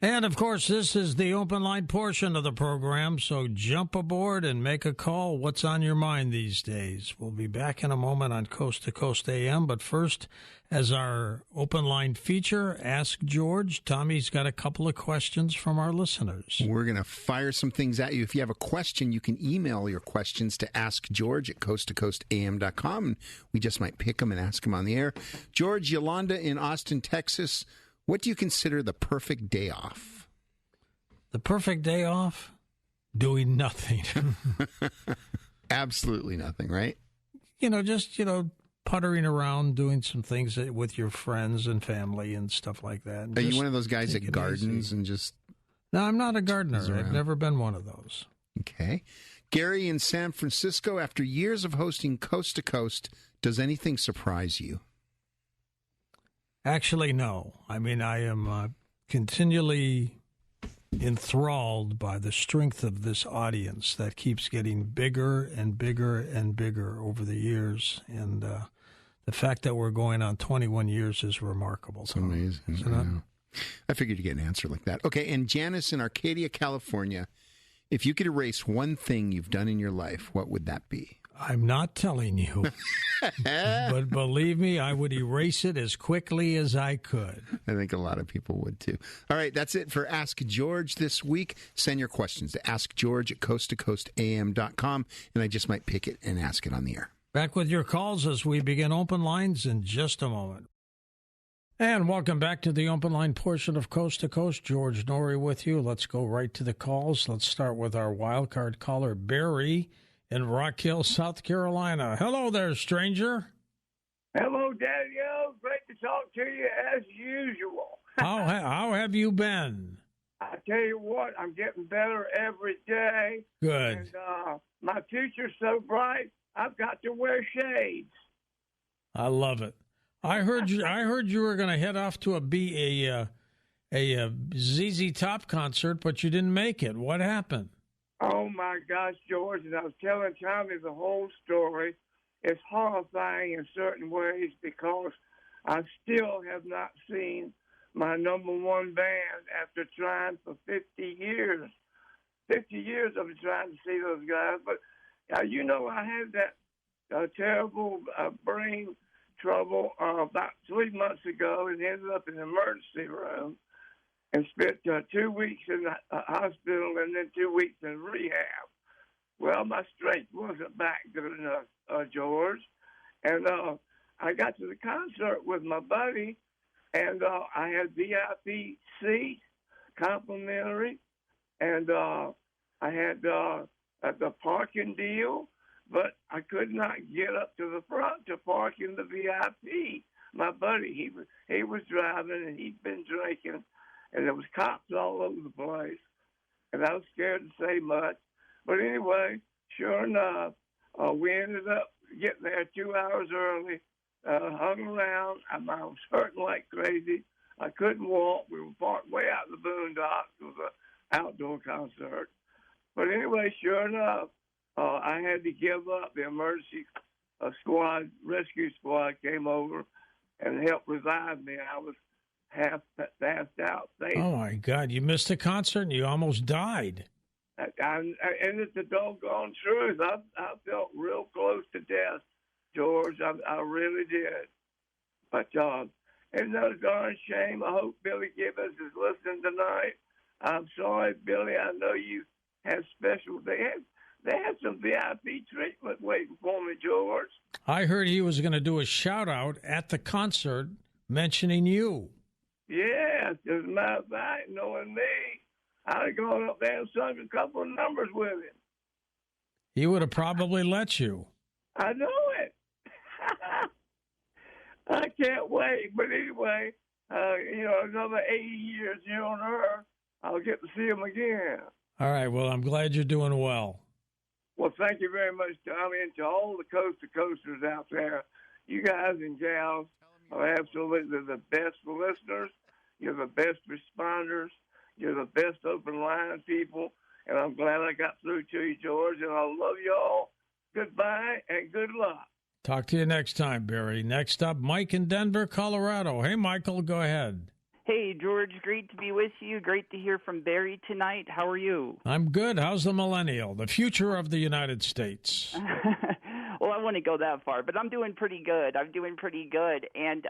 And, of course, this is the open line portion of the program, so jump aboard and make a call. What's on your mind these days? We'll be back in a moment on Coast to Coast AM, but first, as our open line feature, Ask George, Tommy's got a couple of questions from our listeners. We're going to fire some things at you. If you have a question, you can email your questions to askgeorge@coasttocoastam.com, and we just might pick them and ask them on the air. George, Yolanda in Austin, Texas, what do you consider the perfect day off? The perfect day off? Doing nothing. Absolutely nothing, right? Just puttering around, doing some things with your friends and family and stuff like that. Are you one of those guys that gardens and just... No, I'm not a gardener. I've never been one of those. Okay. Gary in San Francisco, after years of hosting Coast to Coast, does anything surprise you? Actually, no. I mean, I am continually enthralled by the strength of this audience that keeps getting bigger and bigger and bigger over the years. And the fact that we're going on 21 years is remarkable. It's amazing. Isn't it? I figured you'd get an answer like that. Okay, and Janice in Arcadia, California, if you could erase one thing you've done in your life, what would that be? I'm not telling you, but believe me, I would erase it as quickly as I could. I think a lot of people would, too. All right, that's it for Ask George this week. Send your questions to askgeorge@coasttocoastam.com, and I just might pick it and ask it on the air. Back with your calls as we begin open lines in just a moment. And welcome back to the open line portion of Coast to Coast. George Norrie with you. Let's go right to the calls. Let's start with our wild card caller, Barry in Rock Hill, South Carolina. Hello there, stranger. Hello, Daddy-O. Great to talk to you as usual. How have you been? I tell you what, I'm getting better every day. Good. And my future's so bright, I've got to wear shades. I love it. I heard you were going to head off to a ZZ Top concert, but you didn't make it. What happened? Oh, my gosh, George, and I was telling Tommy the whole story. It's horrifying in certain ways because I still have not seen my number one band after trying for 50 years. 50 years I've been trying to see those guys. But, I had that terrible brain trouble about 3 months ago and ended up in the emergency room. And spent 2 weeks in the hospital and then 2 weeks in rehab. Well, my strength wasn't back good enough, George. And I got to the concert with my buddy, and I had VIP seat, complimentary, and I had the parking deal, but I could not get up to the front to park in the VIP. My buddy, he was driving, and he'd been drinking. And there was cops all over the place, and I was scared to say much. But anyway, sure enough, we ended up getting there 2 hours early, hung around. I was hurting like crazy. I couldn't walk. We were parked way out in the boondocks. It was an outdoor concert. But anyway, sure enough, I had to give up. The emergency rescue squad came over and helped revive me. I was half passed out. Oh, my God. You missed the concert and you almost died. And it's the doggone truth. I felt real close to death, George. I really did. But it's no darn shame. I hope Billy Gibbons is listening tonight. I'm sorry, Billy. I know you had special. They had some VIP treatment waiting for me, George. I heard he was going to do a shout-out at the concert mentioning you. Yes, as a matter of fact, knowing me, I'd have gone up there and sung a couple of numbers with him. He would have probably let you. I know it. I can't wait. But anyway, another 80 years here on Earth, I'll get to see him again. All right. Well, I'm glad you're doing well. Well, thank you very much, Tommy, and to all the coast-to-coasters out there. You guys and gals are absolutely the best listeners. You're the best responders. You're the best open line people. And I'm glad I got through to you, George. And I love you all. Goodbye and good luck. Talk to you next time, Barry. Next up, Mike in Denver, Colorado. Hey, Michael, go ahead. Hey, George, great to be with you. Great to hear from Barry tonight. How are you? I'm good. How's the millennial, the future of the United States? Well, I wouldn't go that far, but I'm doing pretty good. And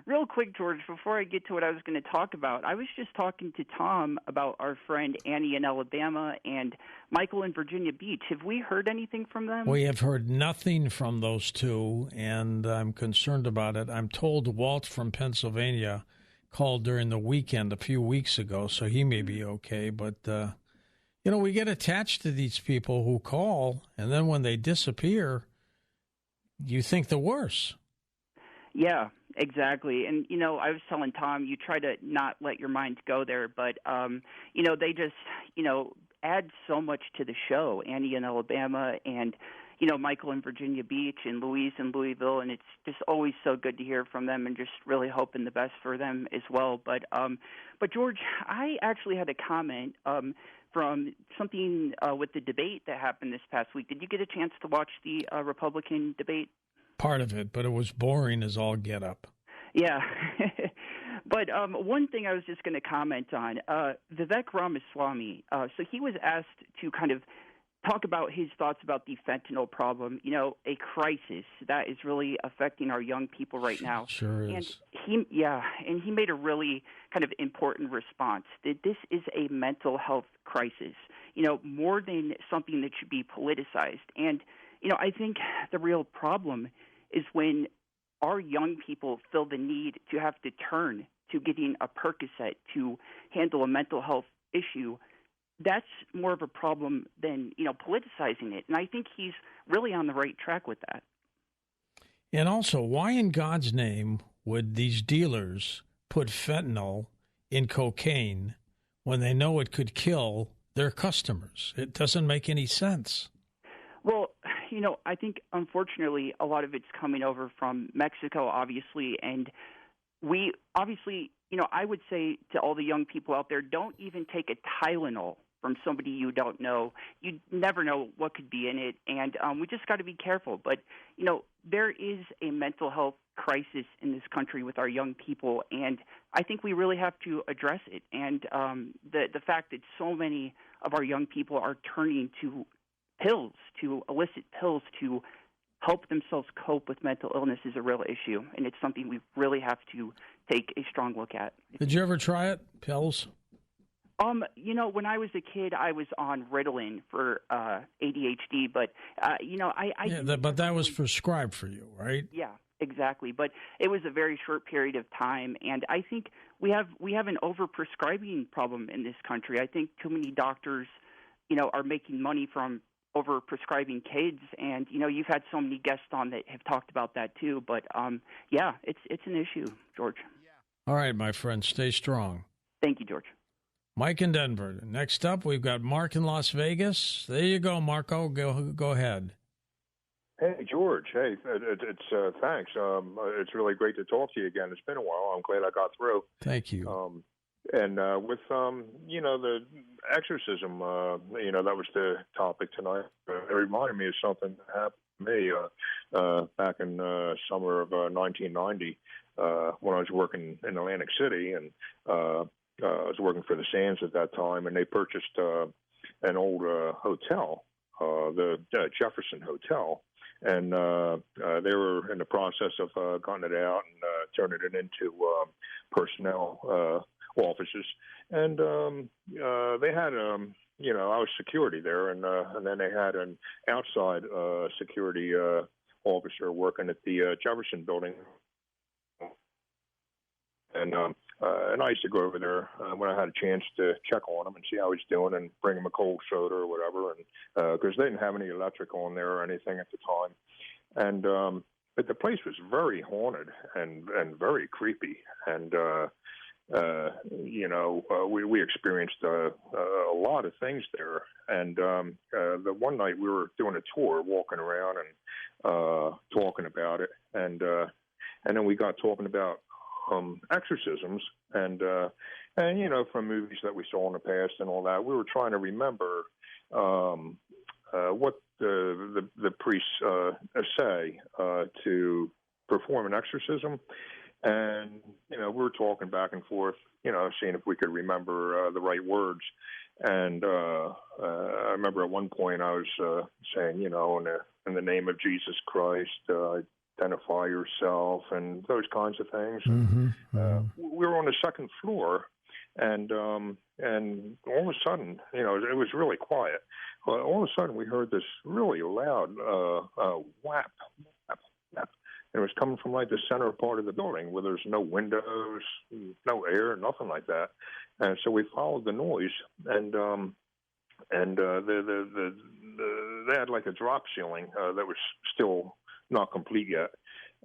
real quick, George, before I get to what I was going to talk about, I was just talking to Tom about our friend Annie in Alabama and Michael in Virginia Beach. Have we heard anything from them? We have heard nothing from those two, and I'm concerned about it. I'm told Walt from Pennsylvania called during the weekend a few weeks ago, so he may be okay. But, we get attached to these people who call, and then when they disappear, you think the worst. Yeah, exactly. And, I was telling Tom, you try to not let your mind go there, but, they just, add so much to the show, Annie in Alabama and, Michael in Virginia Beach and Louise in Louisville, and it's just always so good to hear from them and just really hoping the best for them as well. But George, I actually had a comment from something with the debate that happened this past week. Did you get a chance to watch the Republican debate? Part of it, but it was boring as all get up. Yeah. But one thing I was just going to comment on, Vivek Ramaswamy, so he was asked to kind of talk about his thoughts about the fentanyl problem, a crisis that is really affecting our young people right now. Sure is. And he made a really kind of important response that this is a mental health crisis, more than something that should be politicized. And, I think the real problem is when our young people feel the need to have to turn to getting a Percocet to handle a mental health issue. That's more of a problem than, politicizing it. And I think he's really on the right track with that. And also, why in God's name would these dealers put fentanyl in cocaine when they know it could kill their customers? It doesn't make any sense. Well, I think, unfortunately, a lot of it's coming over from Mexico, obviously, and we obviously, I would say to all the young people out there, don't even take a Tylenol from somebody you don't know. You never know what could be in it, and we just got to be careful. But, there is a mental health crisis in this country with our young people, and I think we really have to address it. And the fact that so many of our young people are turning to pills, to illicit pills, to help themselves cope with mental illness is a real issue, and it's something we really have to take a strong look at. Did you ever try it, pills? When I was a kid, I was on Ritalin for ADHD, but but that was prescribed for you, right? Yeah, exactly. But it was a very short period of time, and I think we have an overprescribing problem in this country. I think too many doctors, are making money from over-prescribing kids, and, you've had so many guests on that have talked about that too, but, it's an issue, George. All right, my friend, stay strong. Thank you, George. Mike in Denver. Next up, we've got Mark in Las Vegas. There you go, Marco. Go ahead. Hey, George. Hey, it's thanks. It's really great to talk to you again. It's been a while. I'm glad I got through. Thank you. And with the exorcism, that was the topic tonight. It reminded me of something that happened to me back in summer of 1990 when I was working in Atlantic City, and I was working for the Sands at that time, and they purchased an old hotel, the Jefferson Hotel, and they were in the process of cutting it out and turning it into personnel offices, and they had I was security there, and then they had an outside security officer working at the Jefferson building, and I used to go over there when I had a chance to check on him and see how he's doing and bring him a cold soda or whatever, and because they didn't have any electric on there or anything at the time, and but the place was very haunted and very creepy, and we experienced a lot of things there. And the one night we were doing a tour, walking around and talking about it, and then we got talking about exorcisms, and from movies that we saw in the past and all that. We were trying to remember what the priests say to perform an exorcism. And, we were talking back and forth, seeing if we could remember the right words. And I remember at one point I was saying, in the name of Jesus Christ, identify yourself and those kinds of things. Mm-hmm. We were on the second floor, and all of a sudden, it was really quiet. All of a sudden, we heard this really loud whap, whap, whap. And it was coming from like the center part of the building where there's no windows, no air, nothing like that. And so we followed the noise, and they had like a drop ceiling that was still not complete yet.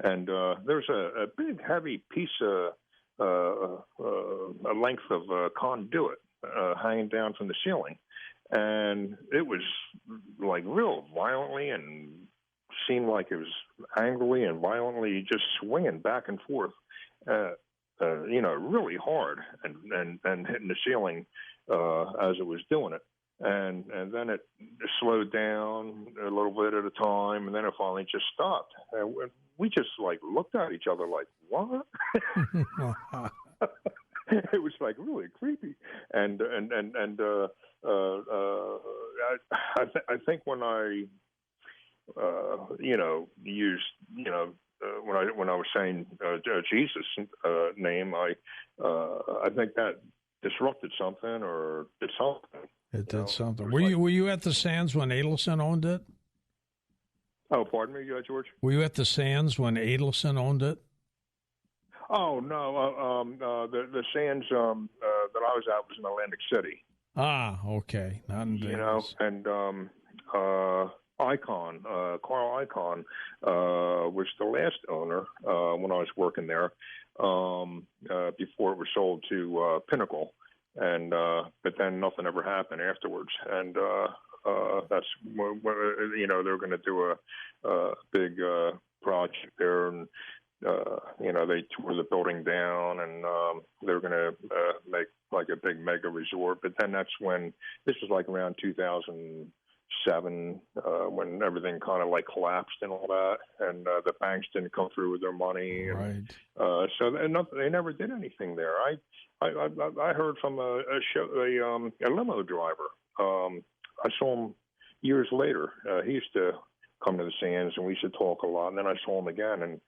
And there's a big, heavy piece of a length of conduit hanging down from the ceiling. And it was like real violently and seemed like it was angrily and violently just swinging back and forth, really hard and hitting the ceiling as it was doing it. And then it slowed down a little bit at a time, and then it finally just stopped. And we just like looked at each other like, what? It was like really creepy. And I think when I used when I was saying Jesus' name, I think that disrupted something or did something. It did something. Were you at the Sands when Adelson owned it? Oh, pardon me, George? Were you at the Sands when Adelson owned it? Oh, no. The Sands that I was at was in Atlantic City. Ah, okay. Not in Vegas. And Carl Icahn was the last owner when I was working there before it was sold to Pinnacle. And but then nothing ever happened afterwards, and that's what they're going to do a big project there, and they tore the building down, and they're going to make like a big mega resort. But then that's when this was like around 2007 when everything kind of like collapsed and all that, and the banks didn't come through with their money, and, right? So they never did anything there. I heard from a limo driver. I saw him years later. He used to come to the Sands, and we used to talk a lot. And then I saw him again, and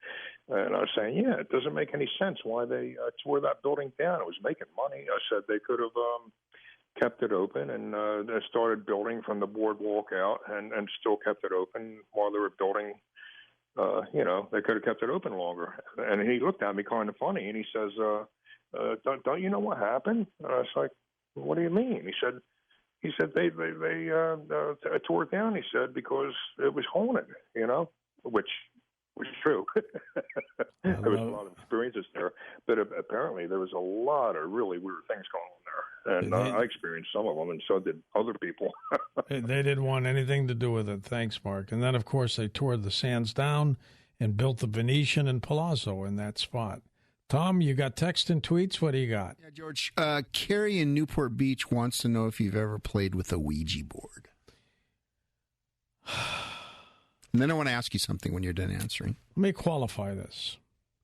I was saying, yeah, it doesn't make any sense why they tore that building down. It was making money. I said they could have kept it open and they started building from the boardwalk out and still kept it open while they were building. They could have kept it open longer. And he looked at me kind of funny, and he says, don't you know what happened? And I was like, what do you mean? He said they tore it down. He said because it was haunted, which was true. There was a lot of experiences there, but apparently there was a lot of really weird things going on there, and I experienced some of them, and so did other people. They didn't want anything to do with it. Thanks, Mark. And then, of course, they tore the Sands down and built the Venetian and Palazzo in that spot. Tom, you got text and tweets? What do you got? Yeah, George. Carrie in Newport Beach wants to know if you've ever played with a Ouija board. And then I want to ask you something when you're done answering. Let me qualify this.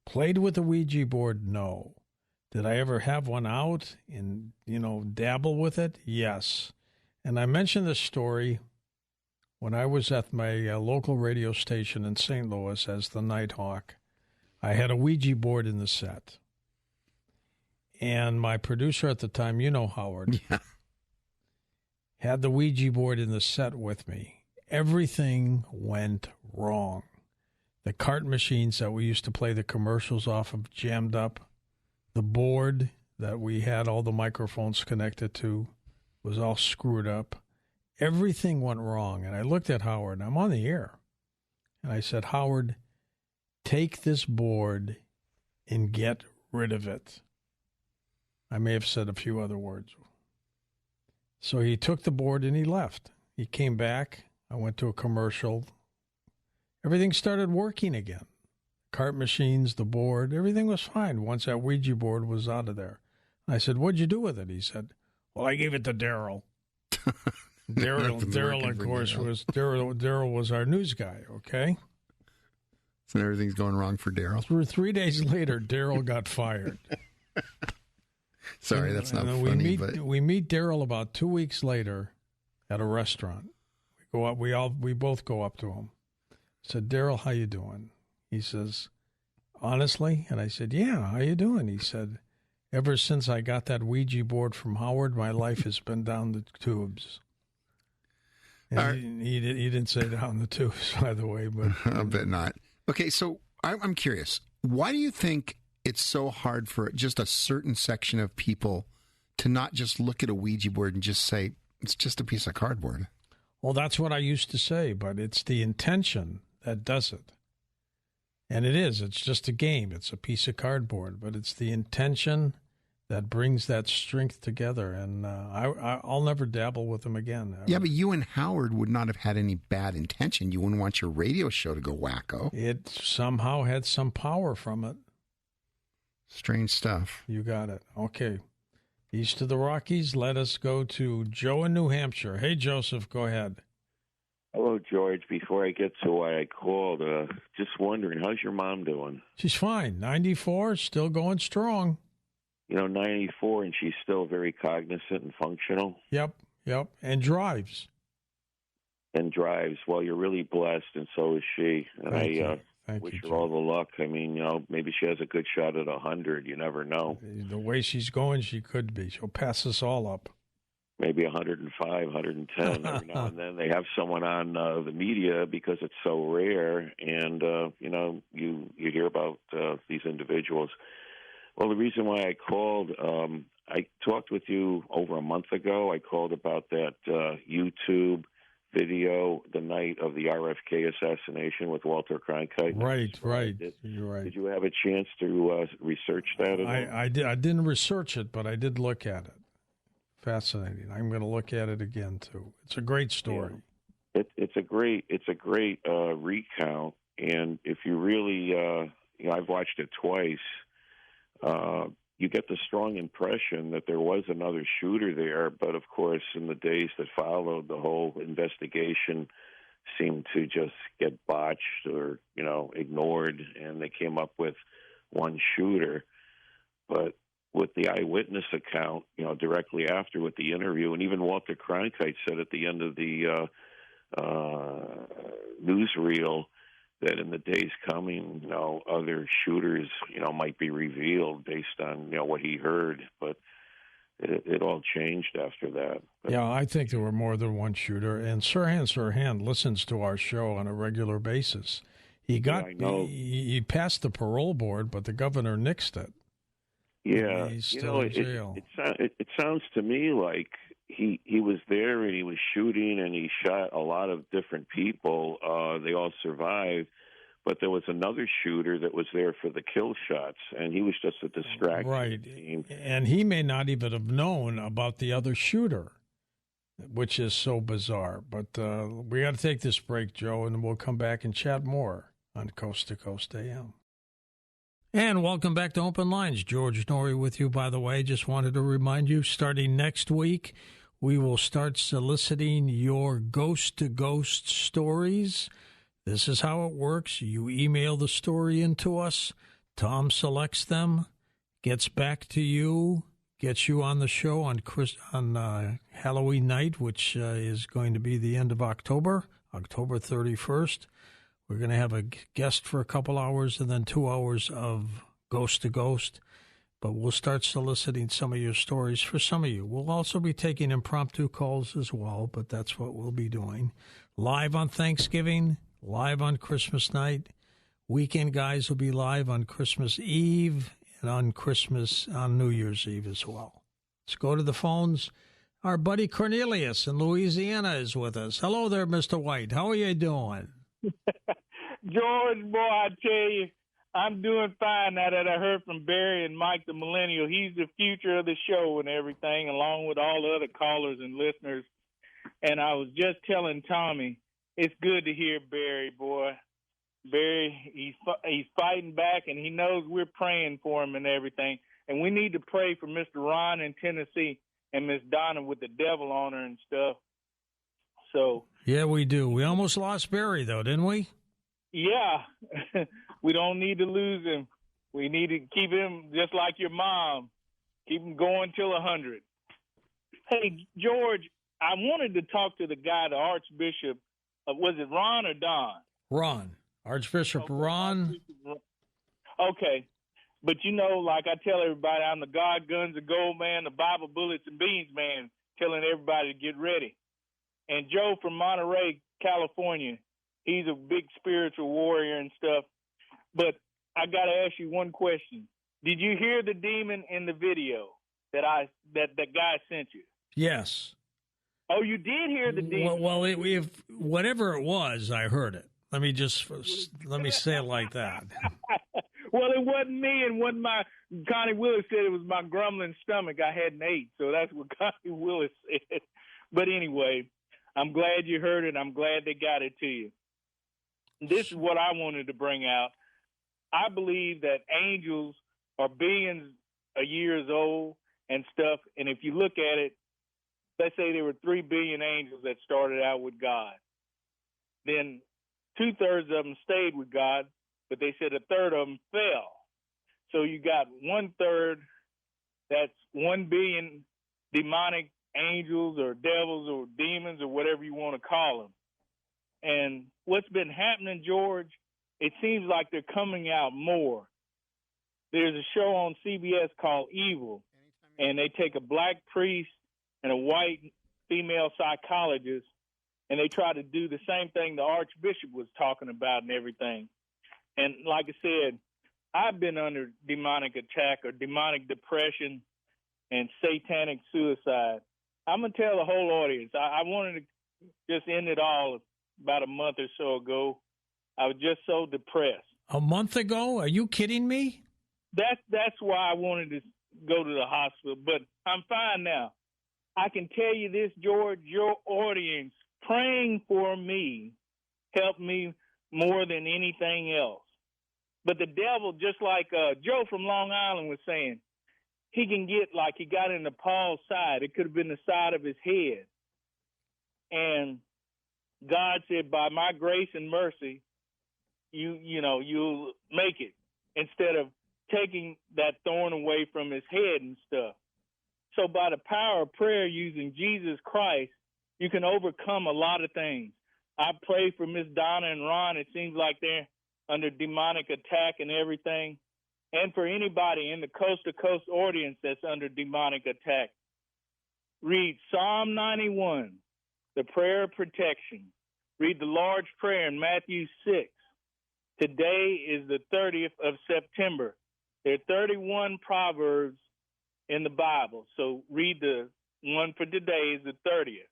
Played with a Ouija board? No. Did I ever have one out and, dabble with it? Yes. And I mentioned this story when I was at my local radio station in St. Louis as the Nighthawk. I had a Ouija board in the set. And my producer at the time, Howard, had the Ouija board in the set with me. Everything went wrong. The cart machines that we used to play the commercials off of jammed up. The board that we had all the microphones connected to was all screwed up. Everything went wrong. And I looked at Howard, and I'm on the air. And I said, Howard, take this board and get rid of it. I may have said a few other words. So he took the board and he left. He came back. I went to a commercial. Everything started working again. Cart machines, the board, everything was fine once that Ouija board was out of there. I said, what'd you do with it? He said, well, I gave it to Daryl. Daryl, of course, Daryl was our news guy, okay? So everything's going wrong for Daryl. 3 days later, Daryl got fired. Sorry, that's not funny. We meet Daryl about 2 weeks later at a restaurant. We go up. We both go up to him. I said, Daryl, how you doing? He says, honestly? And I said, yeah, how you doing? He said, ever since I got that Ouija board from Howard, my life has been down the tubes. And he didn't say down the tubes, by the way. But I bet not. Okay, so I'm curious. Why do you think it's so hard for just a certain section of people to not just look at a Ouija board and just say, it's just a piece of cardboard? Well, that's what I used to say, but it's the intention that does it. And it is. It's just a game. It's a piece of cardboard, but it's the intention that brings that strength together. And I'll never dabble with them again. Yeah, but you and Howard would not have had any bad intention. You wouldn't want your radio show to go wacko. It somehow had some power from it. Strange stuff. You got it. Okay. East of the Rockies, let us go to Joe in New Hampshire. Hey, Joseph, go ahead. Hello, George. Before I get to why I called, just wondering, how's your mom doing? She's fine. 94, still going strong. 94, and she's still very cognizant and functional? Yep. And drives. Well, you're really blessed, and so is she. And Thank wish you, her all the luck. I mean, maybe she has a good shot at 100. You never know. The way she's going, she could be. She'll pass us all up. Maybe 105, 110. Every now and then they have someone on the media because it's so rare, and you hear about these individuals. Well, the reason why I called, I talked with you over a month ago. I called about that YouTube video the night of the RFK assassination with Walter Cronkite. Right. You're right. Did you have a chance to research that at all? I did. I didn't research it, but I did look at it. Fascinating. I'm going to look at it again too. It's a great story. Yeah. It's a great recount, and if you really, I've watched it twice. You get the strong impression that there was another shooter there, but of course, in the days that followed, the whole investigation seemed to just get botched or, ignored, and they came up with one shooter. But with the eyewitness account, directly after with the interview, and even Walter Cronkite said at the end of the newsreel that in the days coming, other shooters, might be revealed based on, what he heard. But it all changed after that. But, yeah, I think there were more than one shooter. And Sirhan listens to our show on a regular basis. He he passed the parole board, but the governor nixed it. Yeah, he's still in jail. It sounds to me like he was there and he was shooting and he shot a lot of different people. They all survived, but there was another shooter that was there for the kill shots, and he was just a distraction. Right, and he may not even have known about the other shooter, which is so bizarre. But we got to take this break, Joe, and we'll come back and chat more on Coast to Coast AM. And welcome back to Open Lines. George Norrie with you, by the way. Just wanted to remind you, starting next week, we will start soliciting your ghost-to-ghost stories. This is how it works. You email the story into us. Tom selects them, gets back to you, gets you on the show on Halloween night, which is going to be the end of October 31st. We're going to have a guest for a couple hours and then 2 hours of Ghost to Ghost. But we'll start soliciting some of your stories for some of you. We'll also be taking impromptu calls as well, but that's what we'll be doing. Live on Thanksgiving, live on Christmas night. Weekend guys will be live on Christmas Eve and on New Year's Eve as well. Let's go to the phones. Our buddy Cornelius in Louisiana is with us. Hello there, Mr. White. How are you doing? George, boy, I tell you, I'm doing fine now that I heard from Barry and Mike the Millennial. He's the future of the show and everything, along with all the other callers and listeners. And I was just telling Tommy, it's good to hear Barry, boy. Barry, he's fighting back, and he knows we're praying for him and everything. And we need to pray for Mr. Ron in Tennessee and Miss Donna with the devil on her and stuff. So yeah, we do. We almost lost Barry, though, didn't we? Yeah, we don't need to lose him. We need to keep him just like your mom. Keep him going till 100. Hey, George, I wanted to talk to the guy, the Archbishop. Was it Ron or Don? Ron. Archbishop Ron. Okay. But, like I tell everybody, I'm the God, guns, and gold man, the Bible, bullets, and beans man, telling everybody to get ready. And Joe from Monterey, California, he's a big spiritual warrior and stuff. But I got to ask you one question. Did you hear the demon in the video that guy sent you? Yes. Oh, you did hear the demon? Well, if whatever it was, I heard it. Let me say it like that. Well, it wasn't me, and what Connie Willis said, it was my grumbling stomach. I hadn't ate, so that's what Connie Willis said. But anyway, I'm glad you heard it. I'm glad they got it to you. This is what I wanted to bring out. I believe that angels are billions of years old and stuff, and if you look at it, let's say there were 3 billion angels that started out with God. Then 2/3 of them stayed with God, but they said 1/3 of them fell. So you got 1/3, that's 1 billion demonic angels or devils or demons or whatever you want to call them. And what's been happening, George, it seems like they're coming out more. There's a show on CBS called Evil, and they take a black priest and a white female psychologist, and they try to do the same thing the Archbishop was talking about and everything. And like I said, I've been under demonic attack or demonic depression and satanic suicide. I'm going to tell the whole audience, I wanted to just end it all about a month or so ago. I was just so depressed. A month ago? Are you kidding me? That's why I wanted to go to the hospital, but I'm fine now. I can tell you this, George, your audience praying for me helped me more than anything else. But the devil, just like Joe from Long Island was saying, he can get like he got into Paul's side. It could have been the side of his head. And God said, by my grace and mercy, you'll make it, instead of taking that thorn away from his head and stuff. So by the power of prayer using Jesus Christ, you can overcome a lot of things. I pray for Miss Donna and Ron. It seems like they're under demonic attack and everything. And for anybody in the coast-to-coast audience that's under demonic attack, read Psalm 91, the prayer of protection. Read the Lord's Prayer in Matthew 6. Today is the 30th of September. There are 31 Proverbs in the Bible. So read the one for today is the 30th.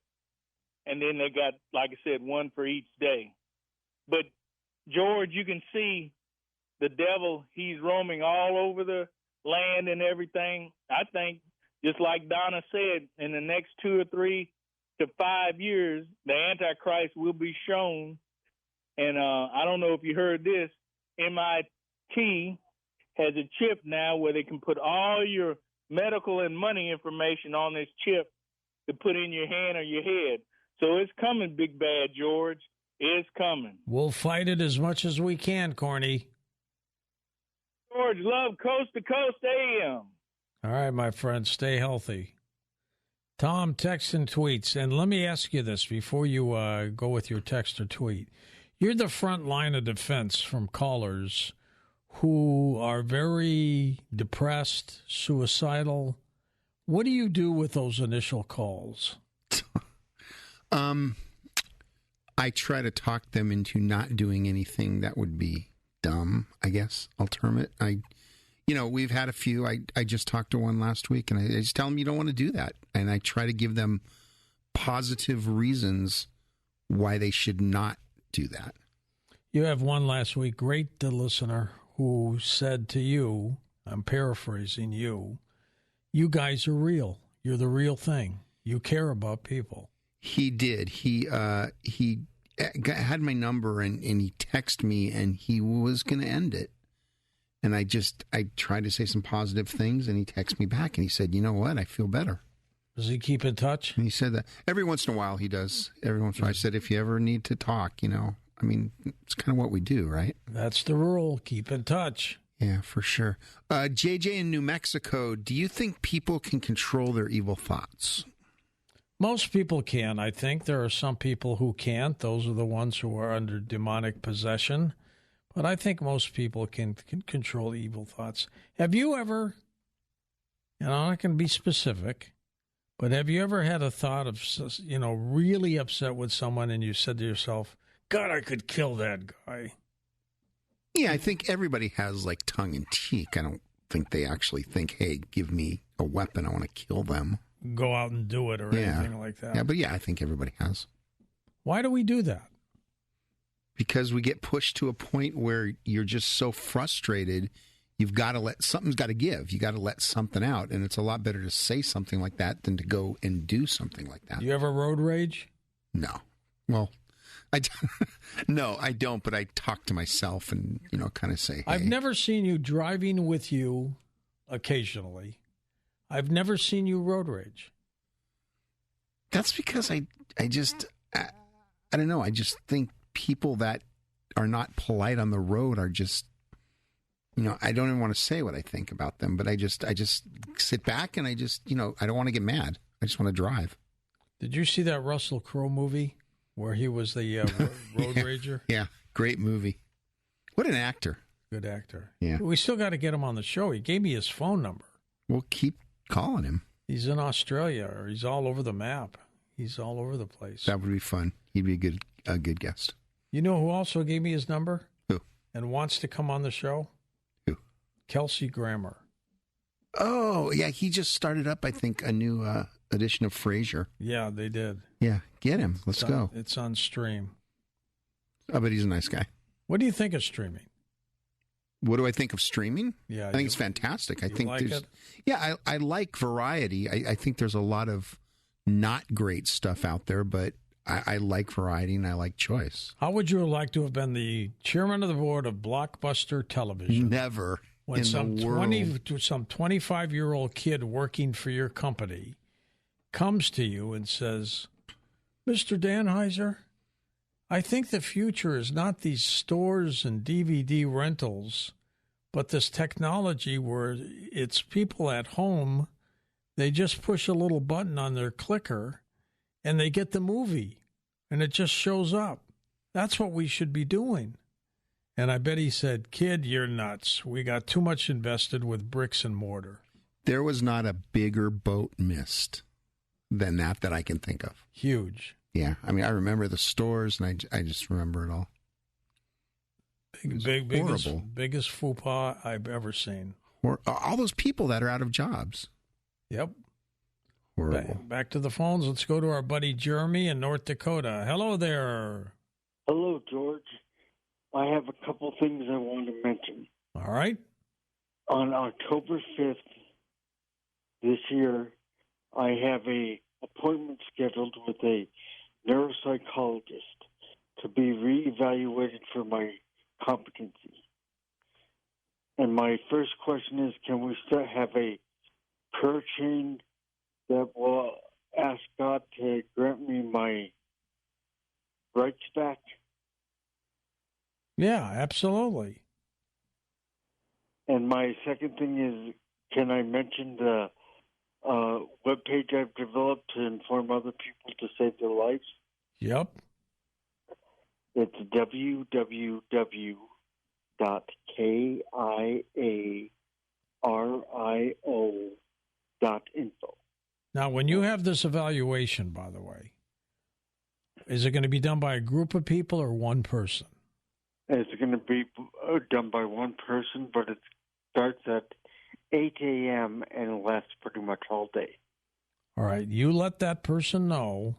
And then they got, like I said, one for each day. But, George, you can see the devil, he's roaming all over the land and everything. I think, just like Donna said, in the next 2 or 3 to 5 years, the Antichrist will be shown. And I don't know if you heard this, MIT has a chip now where they can put all your medical and money information on this chip to put in your hand or your head. So it's coming, Big Bad George. It's coming. We'll fight it as much as we can, Corny. George, love Coast to Coast AM. All right, my friend, stay healthy. Tom, text and tweets. And let me ask you this before you go with your text or tweet. You're the front line of defense from callers who are very depressed, suicidal. What do you do with those initial calls? I try to talk them into not doing anything that would be dumb, I guess, ultimate. We've had a few. I just talked to one last week, and I just tell them you don't want to do that. And I try to give them positive reasons why they should not do that. You have one last week, great listener, who said to you, I'm paraphrasing you guys are real. You're the real thing. You care about people. He did. He had my number and he texted me and he was going to end it. And I tried to say some positive things and he texted me back and he said, you know what? I feel better. Does he keep in touch? And he said that every once in a while he does. Every once in a while I said, if you ever need to talk, I mean, it's kind of what we do, right? That's the rule. Keep in touch. Yeah, for sure. JJ in New Mexico, do you think people can control their evil thoughts? Most people can, I think. There are some people who can't. Those are the ones who are under demonic possession. But I think most people can control evil thoughts. Have you ever, and I'm not going to be specific, but have you ever had a thought of, really upset with someone and you said to yourself, God, I could kill that guy? Yeah, I think everybody has like tongue in cheek. I don't think they actually think, hey, give me a weapon. I want to kill them. Go out and do it or anything like that. Yeah, but I think everybody has. Why do we do that? Because we get pushed to a point where you're just so frustrated, something's got to give. You got to let something out. And it's a lot better to say something like that than to go and do something like that. Do you ever road rage? No. Well, no, I don't, but I talk to myself and, kind of say, hey. I've never seen you driving with you occasionally. I've never seen you road rage. That's because I don't know. I just think people that are not polite on the road are just, I don't even want to say what I think about them, but I just sit back and I just, I don't want to get mad. I just want to drive. Did you see that Russell Crowe movie where he was the road rager? Yeah, great movie. What an actor. Good actor. Yeah. We still got to get him on the show. He gave me his phone number. We'll keep calling him. He's in Australia, or he's all over the map. He's all over the place. That would be fun. He'd be a good guest. You know who also gave me his number? Who? And wants to come on the show? Who? Kelsey Grammer. Oh, yeah. He just started up, I think, a new edition of Frasier. Yeah, they did. Yeah. Get him. Let's go. It's on stream. I bet he's a nice guy. What do you think of streaming? What do I think of streaming? Yeah, I think it's fantastic. I think like there's, it? Yeah, I like variety. I think there's a lot of not great stuff out there, but I like variety and I like choice. How would you like to have been the chairman of the board of Blockbuster Television? Never. When some 25-year-old kid working for your company comes to you and says, Mr. Danheiser, I think the future is not these stores and DVD rentals, but this technology where it's people at home, they just push a little button on their clicker and they get the movie and it just shows up. That's what we should be doing. And I bet he said, kid, you're nuts. We got too much invested with bricks and mortar. There was not a bigger boat missed than that I can think of. Huge. Yeah. I mean, I remember the stores and I just remember it all. Biggest faux pas I've ever seen. All those people that are out of jobs. Yep. Horrible. Back to the phones. Let's go to our buddy Jeremy in North Dakota. Hello there. Hello, George. I have a couple things I want to mention. All right. On October 5th this year, I have a appointment scheduled with a neuropsychologist to be reevaluated for my competency. And my first question is, can we still have a prayer chain that will ask God to grant me my rights back? Yeah, absolutely. And my second thing is, can I mention the webpage I've developed to inform other people to save their lives? Yep. It's www.kiario.info. Now, when you have this evaluation, by the way, is it going to be done by a group of people or one person? It's going to be done by one person, but it starts at 8 a.m. and lasts pretty much all day. All right. You let that person know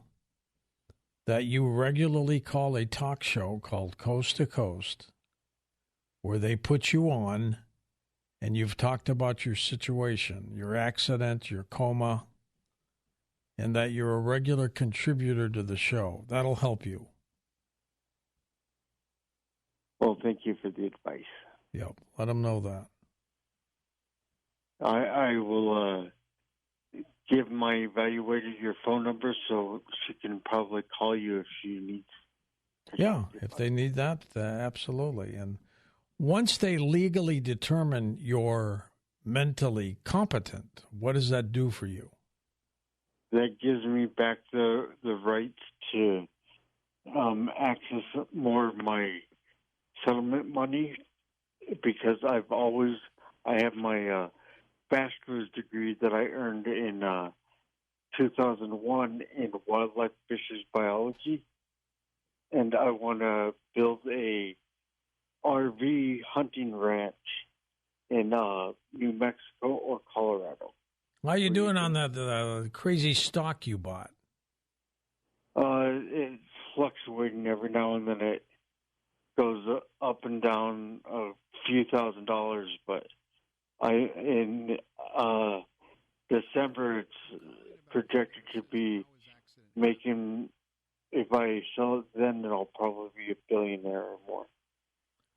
that you regularly call a talk show called Coast to Coast, where they put you on and you've talked about your situation, your accident, your coma, and that you're a regular contributor to the show. That'll help you. Well, thank you for the advice. Yep. Let them know that. I will give my evaluator your phone number so she can probably call you if she needs. Yeah, if they need that, absolutely. And once they legally determine you're mentally competent, what does that do for you? That gives me back the right to access more of my settlement money, because I have my bachelor's degree that I earned in 2001 in wildlife fisheries biology, and I want to build a RV hunting ranch in New Mexico or Colorado. How are you doing on that crazy stock you bought? It's fluctuating every now and then. It goes up and down a few $1,000s, but in December it's projected to be making. If I sell it then I'll probably be a billionaire or more.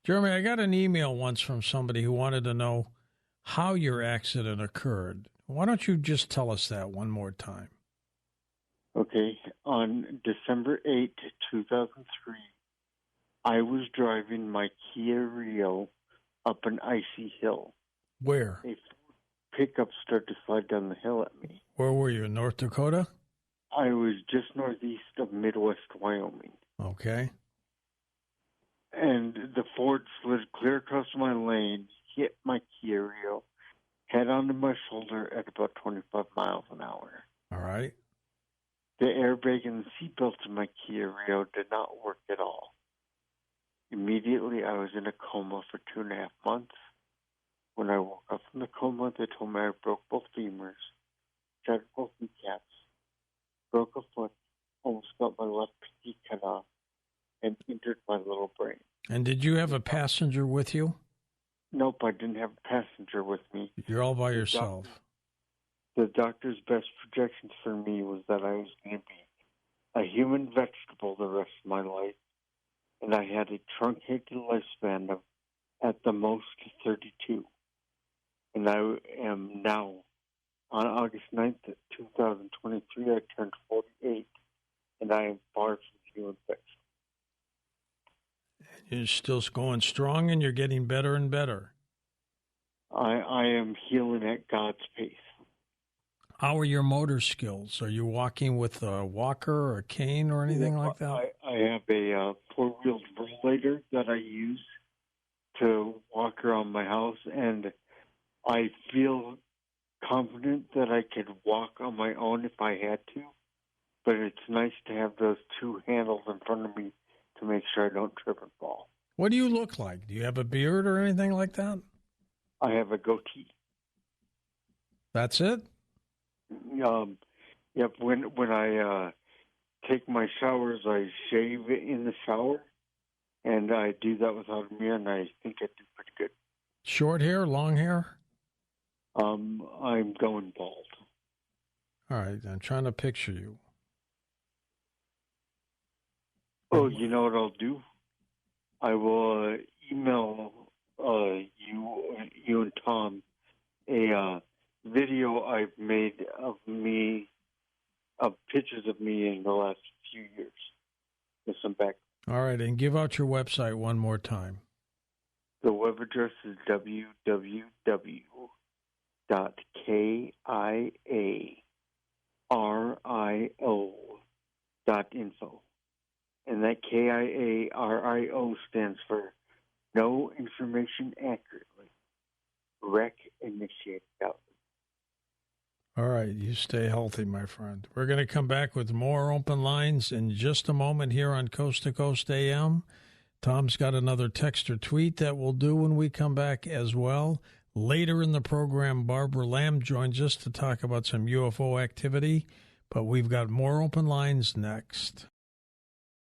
Jeremy, I got an email once from somebody who wanted to know how your accident occurred. Why don't you just tell us that one more time? Okay. On December 8, 2003, I was driving my Kia Rio up an icy hill. Where? A pickup started to slide down the hill at me. Where were you, in North Dakota? I was just northeast of Midwest Wyoming. Okay. And the Ford slid clear across my lane, hit my Kia Rio, head onto my shoulder at about 25 miles an hour. All right. The airbag and the seatbelt in my Kia Rio did not work at all. Immediately, I was in a coma for 2.5 months. When I woke up from the coma, they told me I broke both femurs, shattered both kneecaps, broke a foot, almost got my left pinky cut off, and injured my little brain. And did you have a passenger with you? Nope, I didn't have a passenger with me. You're all by yourself. The doctor's best projections for me was that I was going to be a human vegetable the rest of my life, and I had a truncated lifespan of, at the most, 32. And I am now, on August 9th, 2023, I turned 48, and I am far from human vegetable. You're still going strong, and you're getting better and better. I am healing at God's pace. How are your motor skills? Are you walking with a walker or a cane or anything like that? I have a four-wheeled rollator that I use to walk around my house, and I feel confident that I could walk on my own if I had to, but it's nice to have those two handles in front of me to make sure I don't trip and fall. What do you look like? Do you have a beard or anything like that? I have a goatee. That's it? Yep. When I take my showers, I shave in the shower, and I do that without a mirror, and I think I do pretty good. Short hair, long hair? I'm going bald. All right, I'm trying to picture you. Oh, you know what I'll do? I will email you and Tom a video I've made of pictures of me in the last few years with some back. All right, and give out your website one more time. The web address is www.kiario.info. And that KIARIO stands for No Information Accurately. Rec Initiated Outlet. All right, you stay healthy, my friend. We're going to come back with more open lines in just a moment here on Coast to Coast AM. Tom's got another text or tweet that we'll do when we come back as well. Later in the program, Barbara Lamb joins us to talk about some UFO activity, but we've got more open lines next.